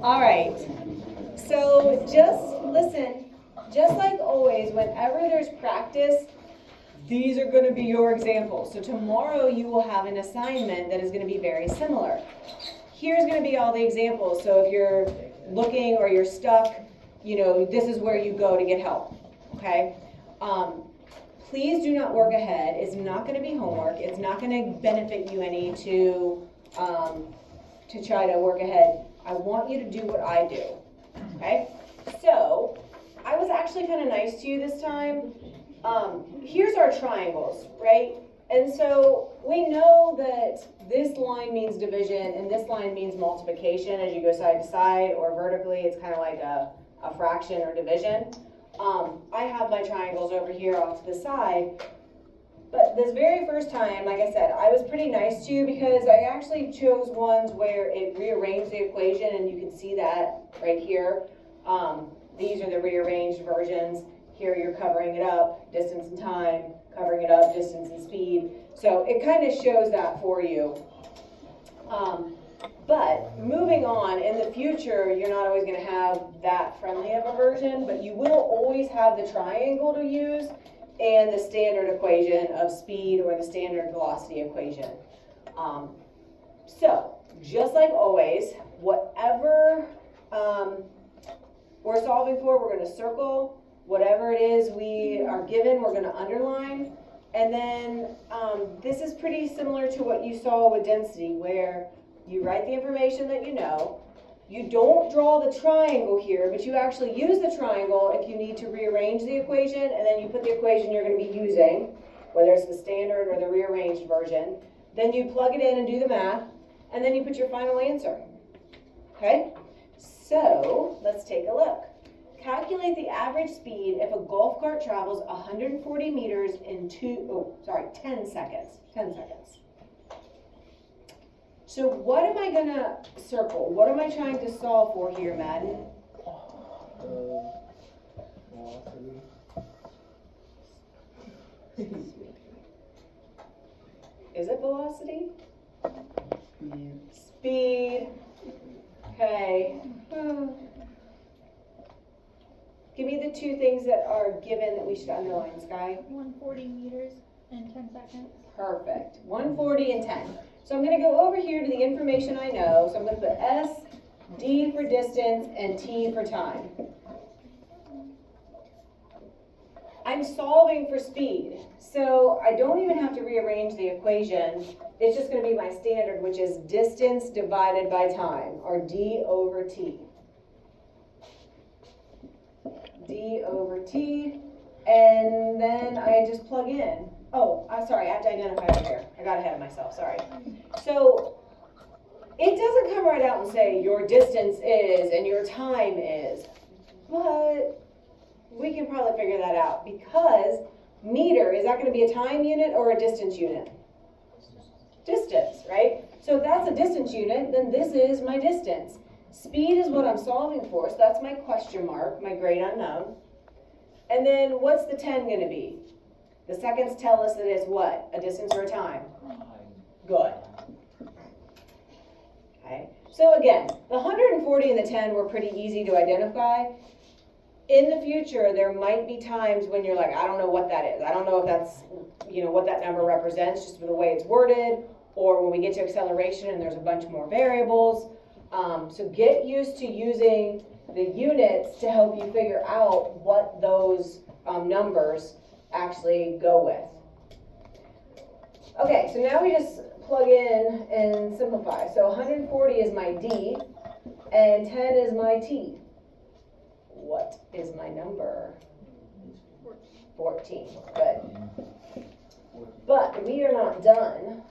All right, so just listen, just like always, whenever there's practice, these are going to be your examples. So tomorrow you will have an assignment that is going to be very similar. Here's going to be all the examples. So if you're looking or you're stuck, you know, this is where you go to get help, okay? Please do not work ahead. It's not going to be homework. It's not going to benefit you any to try to work ahead. I want you to do what I do, okay? So I was actually kind of nice to you this time. Here's our triangles, right? And so we know that this line means division and this line means multiplication as you go side to side, or vertically it's kind of like a fraction or division. I have my triangles over here off to the side, but this very first time, like I said, I was pretty nice to you because I actually chose ones where it rearranged the equation, and you can see that right here. These are the rearranged versions. Here you're covering it up, distance and time, covering it up, distance and speed. So it kind of shows that for you. But moving on, in the future, you're not always going to have that friendly of a version, but you will always have the triangle to use and the standard equation of speed or the standard velocity equation. So just like always, whatever we're solving for, we're going to circle. Whatever it is we are given, we're going to underline. And then this is pretty similar to what you saw with density, where you write the information that you know. You don't draw the triangle here, but you actually use the triangle if you need to rearrange the equation, and then you put the equation you're going to be using, whether it's the standard or the rearranged version. Then you plug it in and do the math, and then you put your final answer. Okay? So let's take a look. Calculate the average speed if a golf cart travels 140 meters in 10 seconds. 10 seconds. So what am I going to circle? What am I trying to solve for here, Madden? Is it velocity? Speed. Okay. Give me the two things that are given that we should underline, Sky. 140 meters in 10 seconds. Perfect. 140 and 10. So I'm going to go over here to the information I know. So I'm going to put S, D for distance, and T for time. I'm solving for speed. So I don't even have to rearrange the equation. It's just going to be my standard, which is distance divided by time, or D over T. D over T, and then I just plug in. Oh, I'm sorry, I have to identify over here. I got ahead of myself, sorry. So it doesn't come right out and say your distance is and your time is, but we can probably figure that out because meter, is that going to be a time unit or a distance unit? Distance, right? So if that's a distance unit, then this is my distance. Speed is what I'm solving for, so that's my question mark, my great unknown. And then what's the 10 going to be? The seconds tell us that it's what? A distance or a time? Good. Okay. So again, the 140 and the 10 were pretty easy to identify. In the future, there might be times when you're like, I don't know what that is. I don't know if that's, what that number represents, just with the way it's worded, or when we get to acceleration and there's a bunch more variables. So get used to using the units to help you figure out what those numbers actually go with. Okay, so now we just plug in and simplify. So 140 is my D, and 10 is my T. What is my number? 14. Good. But we are not done.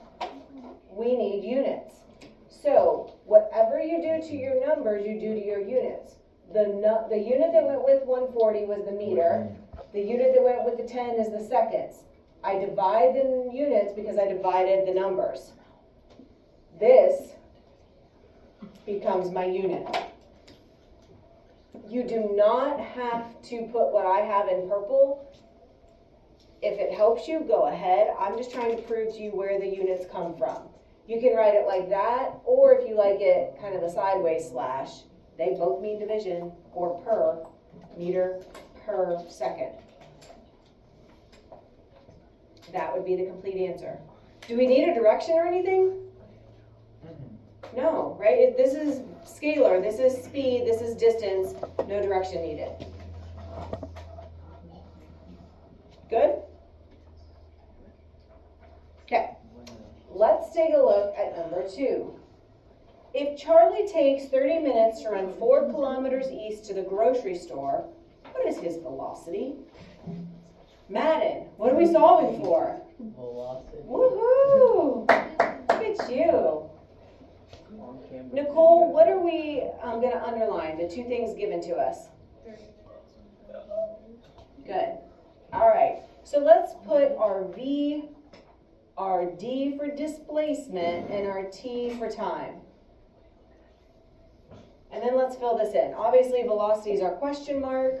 We need units. So whatever you do to your numbers, you do to your units. The unit that went with 140 was the meter. The unit that went with the 10 is the seconds. I divide the units because I divided the numbers. This becomes my unit. You do not have to put what I have in purple. If it helps you, go ahead. I'm just trying to prove to you where the units come from. You can write it like that, or if you like it kind of a sideways slash, they both mean division, or per meter per second. That would be the complete answer. Do we need a direction or anything? No, right? This is scalar, this is speed, this is distance, no direction needed. Good? Okay, let's take a look at number 2. If Charlie takes 30 minutes to run 4 kilometers east to the grocery store, what is his velocity? Madden, what are we solving for? Velocity. Woohoo! Look at you. Nicole, what are we going to underline? The 2 things given to us. Good. All right. So let's put our V, our D for displacement, and our T for time. And then let's fill this in. Obviously, velocity is our question mark.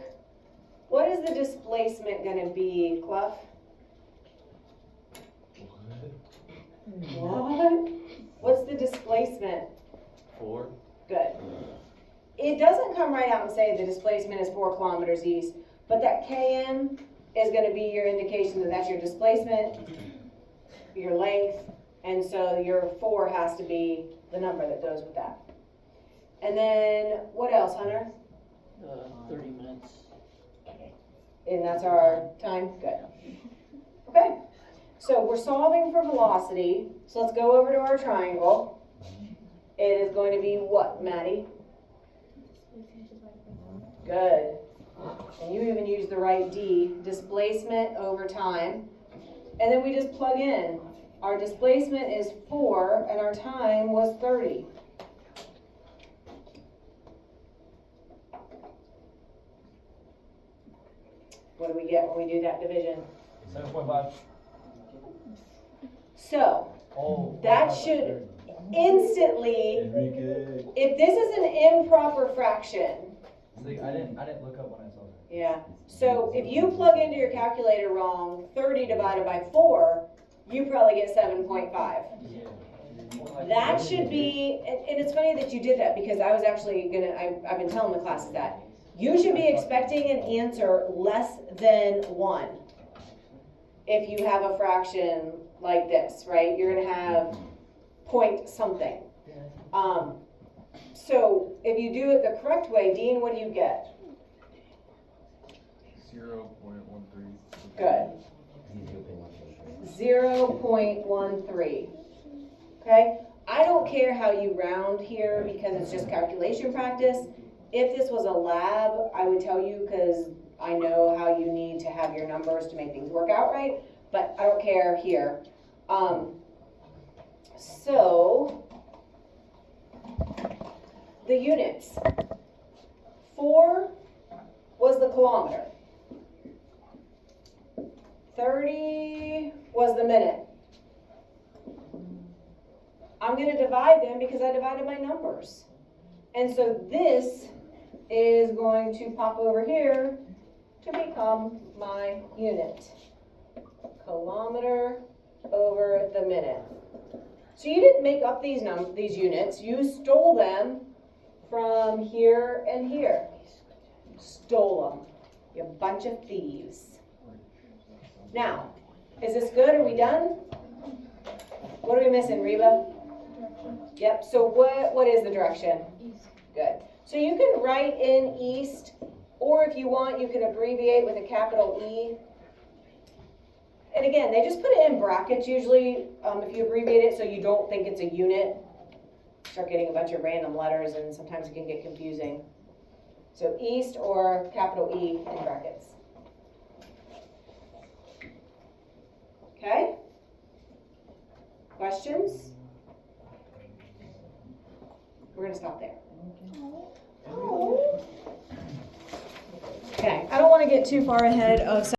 What is the displacement going to be, Clough? What? What's the displacement? 4. Good. It doesn't come right out and say the displacement is 4 kilometers east, but that km is going to be your indication that that's your displacement, your length, and so your 4 has to be the number that goes with that. And then, what else, Hunter? 30 minutes. And that's our time? Good. Okay. So we're solving for velocity. So let's go over to our triangle. It is going to be what, Maddie? Good. And you even use the right D, displacement over time. And then we just plug in. Our displacement is 4 and our time was 30. What do we get when we do that division? 7.5. So, Oh. that should instantly, Enrique. if this is an improper fraction, See, I didn't look up when I saw that. yeah, so if you plug into your calculator wrong 30 divided by 4, you probably get 7.5. That should be, and it's funny that you did that because I was actually I've been telling the classes that. You should be expecting an answer less than 1 if you have a fraction like this, right? You're going to have point something. So if you do it the correct way, Dean, what do you get? 0.13. Good. 0.13. Okay? I don't care how you round here because it's just calculation practice. If this was a lab, I would tell you because I know how you need to have your numbers to make things work out right, but I don't care here. So, the units. 4 was the kilometer. 30 was the minute. I'm going to divide them because I divided my numbers. And so this is going to pop over here to become my unit. Kilometer over the minute. So you didn't make up these units. You stole them from here and here. Stole them. You bunch of thieves. Now, is this good? Are we done? What are we missing, Reba? Yep, so what is the direction? East. Good. So you can write in east, or if you want, you can abbreviate with a capital E. And again, they just put it in brackets usually, if you abbreviate it so you don't think it's a unit. Start getting a bunch of random letters and sometimes it can get confusing. So east or capital E in brackets. Okay? Questions? We're going to stop there. Okay, I don't want to get too far ahead of